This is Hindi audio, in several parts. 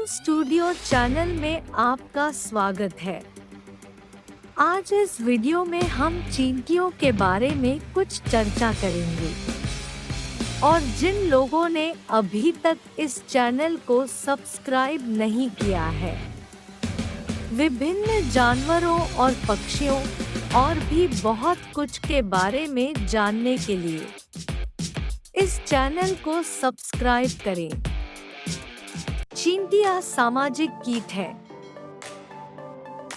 स्टूडियो चैनल में आपका स्वागत है। आज इस वीडियो में हम चींटियों के बारे में कुछ चर्चा करेंगे और जिन लोगों ने अभी तक इस चैनल को सब्सक्राइब नहीं किया है, विभिन्न जानवरों और पक्षियों और भी बहुत कुछ के बारे में जानने के लिए इस चैनल को सब्सक्राइब करें। चींटियां सामाजिक कीट है,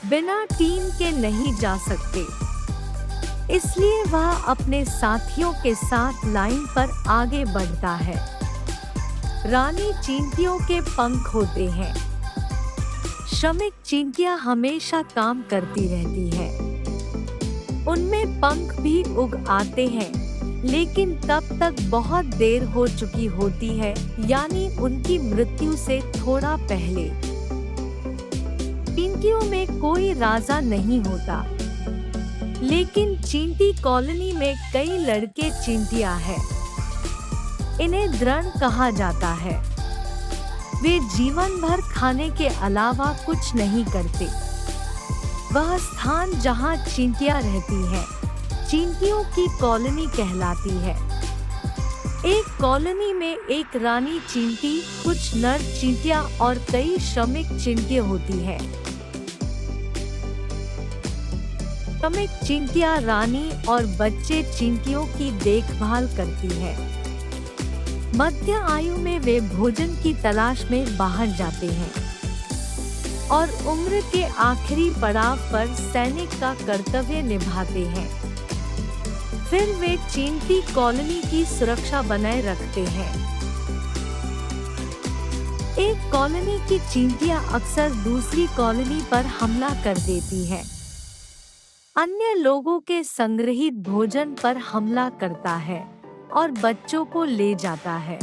बिना टीम के नहीं जा सकते, इसलिए वह अपने साथियों के साथ लाइन पर आगे बढ़ता है। रानी चींटियों के पंख होते हैं। श्रमिक चींटियां हमेशा काम करती रहती हैं। उनमें पंख भी उग आते हैं, लेकिन तब तक बहुत देर हो चुकी होती है, यानी उनकी मृत्यु से थोड़ा पहले। चींटियों में कोई राजा नहीं होता, लेकिन चींटी कॉलोनी में कई लड़के चींटियां हैं। इन्हें द्रण कहा जाता है। वे जीवन भर खाने के अलावा कुछ नहीं करते। वह स्थान जहां चींटियां रहती हैं, चींटियों की कॉलोनी कहलाती है। एक कॉलोनी में एक रानी चींटी, कुछ नर चींटियां और कई श्रमिक चींटियां होती हैं। श्रमिक चींटियां रानी और बच्चे चींटियों की देखभाल करती हैं। मध्य आयु में वे भोजन की तलाश में बाहर जाते हैं और उम्र के आखिरी पड़ाव पर सैनिक का कर्तव्य निभाते हैं। फिर वे चींटी कॉलोनी की सुरक्षा बनाए रखते हैं। एक कॉलोनी की चींटियां अक्सर दूसरी कॉलोनी पर हमला कर देती हैं। अन्य लोगों के संग्रहित भोजन पर हमला करता है और बच्चों को ले जाता है।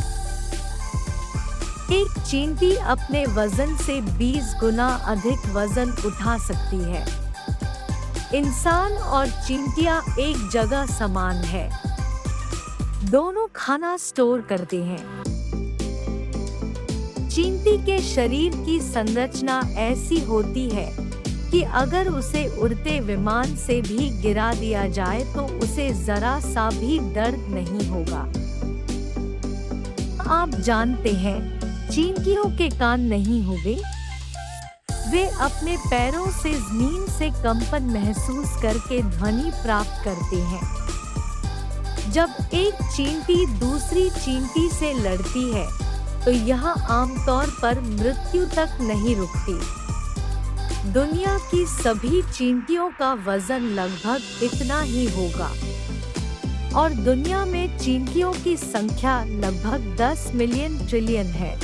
एक चींटी अपने वजन से 20 गुना अधिक वजन उठा सकती है। इंसान और चींटियां एक जगह समान है। दोनों खाना स्टोर करते हैं। चींटी के शरीर की संरचना ऐसी होती है कि अगर उसे उड़ते विमान से भी गिरा दिया जाए तो उसे जरा सा भी दर्द नहीं होगा। आप जानते हैं, चींटियों के कान नहीं होंगे। वे अपने पैरों से जमीन से कंपन महसूस करके ध्वनि प्राप्त करते हैं। जब एक चींटी दूसरी चींटी से लड़ती है, तो यह आमतौर पर मृत्यु तक नहीं रुकती। दुनिया की सभी चींटियों का वजन लगभग इतना ही होगा और दुनिया में चींटियों की संख्या लगभग 10 मिलियन ट्रिलियन है।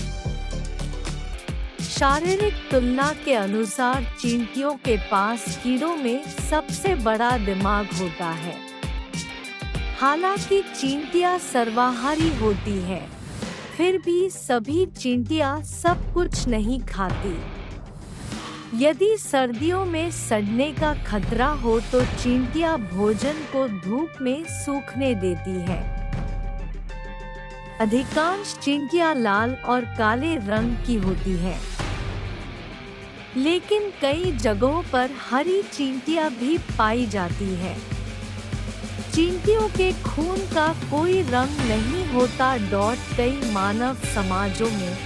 शारीरिक तुलना के अनुसार चींटियों के पास कीड़ों में सबसे बड़ा दिमाग होता है। हालांकि चींटियां सर्वाहारी होती हैं, फिर भी सभी चींटियां सब कुछ नहीं खाती। यदि सर्दियों में सड़ने का खतरा हो तो चींटियां भोजन को धूप में सूखने देती हैं। अधिकांश चींटियां लाल और काले रंग की होती हैं, लेकिन कई जगहों पर हरी चींटियां भी पाई जाती हैं। चींटियों के खून का कोई रंग नहीं होता। कई मानव समाजों में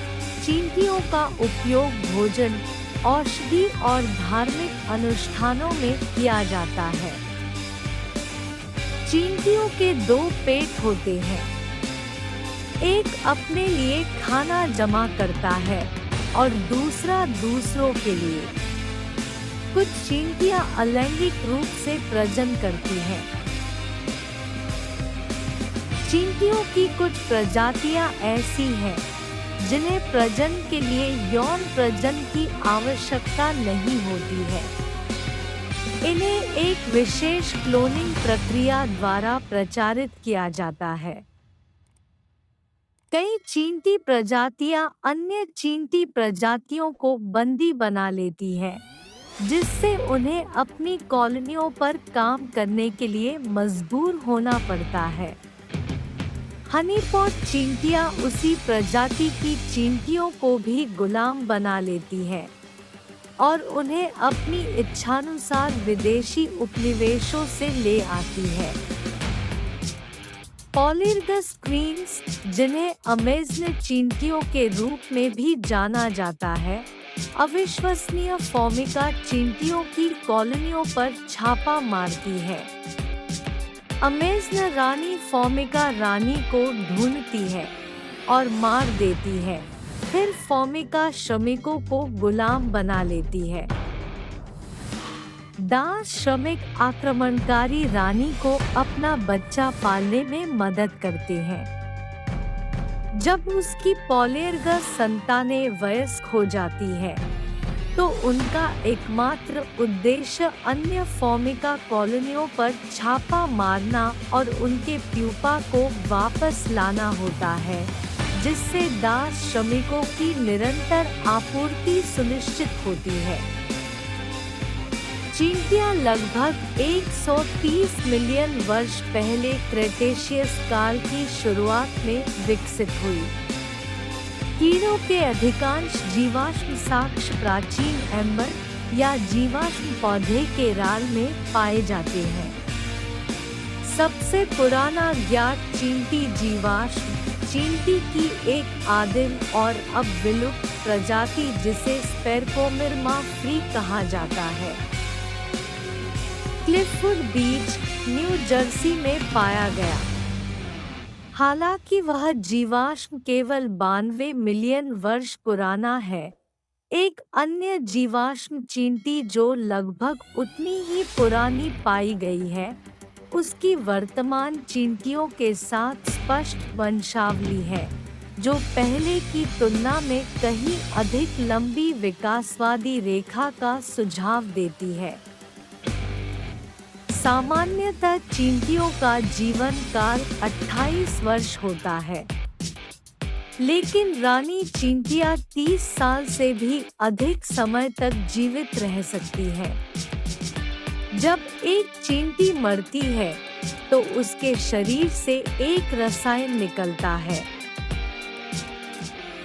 चींटियों का उपयोग भोजन, औषधि और धार्मिक अनुष्ठानों में किया जाता है। चींटियों के 2 पेट होते हैं। एक अपने लिए खाना जमा करता है और दूसरा दूसरों के लिए। कुछ चींटियां अलैंगिक रूप से प्रजनन करती हैं। चींटियों की कुछ प्रजातियां ऐसी हैं जिन्हें प्रजनन के लिए यौन प्रजनन की आवश्यकता नहीं होती है। इन्हें एक विशेष क्लोनिंग प्रक्रिया द्वारा प्रचारित किया जाता है। कई चींटी प्रजातियां अन्य चींटी प्रजातियों को बंदी बना लेती हैं, जिससे उन्हें अपनी कॉलोनियों पर काम करने के लिए मजबूर होना पड़ता है। हनीपॉट चींटियां उसी प्रजाति की चींटियों को भी गुलाम बना लेती है और उन्हें अपनी इच्छानुसार विदेशी उपनिवेशों से ले आती है। पॉलिरगस क्वींस, जिन्हें अमेज़न चींटियों के रूप में भी जाना जाता है, अविश्वसनीय फॉर्मिका चींटियों की कॉलोनियों पर छापा मारती है। अमेज़न रानी फॉर्मिका रानी को ढूंढती है और मार देती है, फिर फॉर्मिका श्रमिकों को गुलाम बना लेती है। दास श्रमिक आक्रमणकारी रानी को अपना बच्चा पालने में मदद करते हैं। जब उसकी पॉलिरगस संतानें वयस्क हो जाती है, तो उनका एकमात्र उद्देश्य अन्य फॉर्मिका कॉलोनियों पर छापा मारना और उनके प्यूपा को वापस लाना होता है, जिससे दास श्रमिकों की निरंतर आपूर्ति सुनिश्चित होती है। चींटियां लगभग 130 मिलियन वर्ष पहले क्रेटेशियस काल की शुरुआत में विकसित हुई। कीड़ों के अधिकांश जीवाश्म साक्ष्य प्राचीन एम्बर या जीवाश्म पौधे के राल में पाए जाते हैं। सबसे पुराना ज्ञात चींटी जीवाश्म चींटी की एक आदिम और अब विलुप्त प्रजाति जिसे स्पेरकोमिरमा फ्री कहा जाता है, क्लिफवुड बीच, न्यू जर्सी में पाया गया। हालांकि वह जीवाश्म केवल 92 मिलियन वर्ष पुराना है, एक अन्य जीवाश्म चींटी जो लगभग उतनी ही पुरानी पाई गई है, उसकी वर्तमान चींटियों के साथ स्पष्ट वंशावली है, जो पहले की तुलना में कहीं अधिक लंबी विकासवादी रेखा का सुझाव देती है। सामान्यतः चींटियों का जीवन काल 28 वर्ष होता है, लेकिन रानी चींटियां 30 साल से भी अधिक समय तक जीवित रह सकती है। जब एक चींटी मरती है, तो उसके शरीर से एक रसायन निकलता है।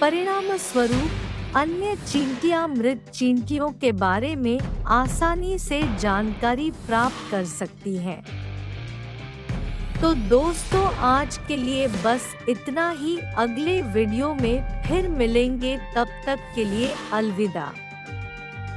परिणामस्वरूप अन्य चींटियां मृत चींटियों के बारे में आसानी से जानकारी प्राप्त कर सकती हैं। तो दोस्तों, आज के लिए बस इतना ही। अगले वीडियो में फिर मिलेंगे, तब तक के लिए अलविदा।